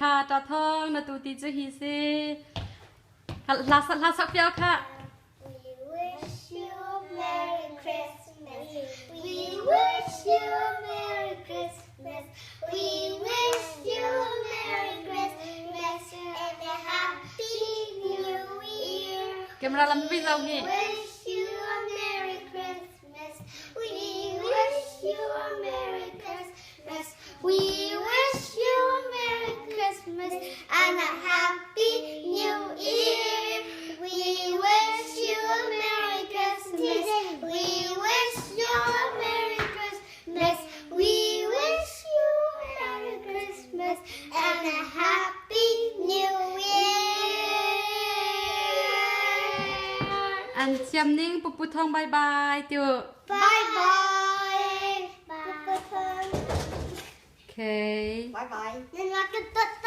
ค่ะตาทองนาตูตีจะฮีซีลาสักเดียวค่ะ We wish you a Merry Christmas. We wish you a Merry Christmas. We wish you a Merry Christmas and a Happy New Year. เกมเราลำวิ่งเรา We งี้ wish you a Merry Christmas. We wish you a Merry Christmas. We wish you a Merry Christmas and a Happy New Year. We wish you a Merry Christmas. We wish you a Merry Christmas. We wish you a Merry Christmas and a Happy New Year. อันเชียมนิ่งปุปุทองบายบายเจ้า Bye bye. Bye. Okay. Bye bye.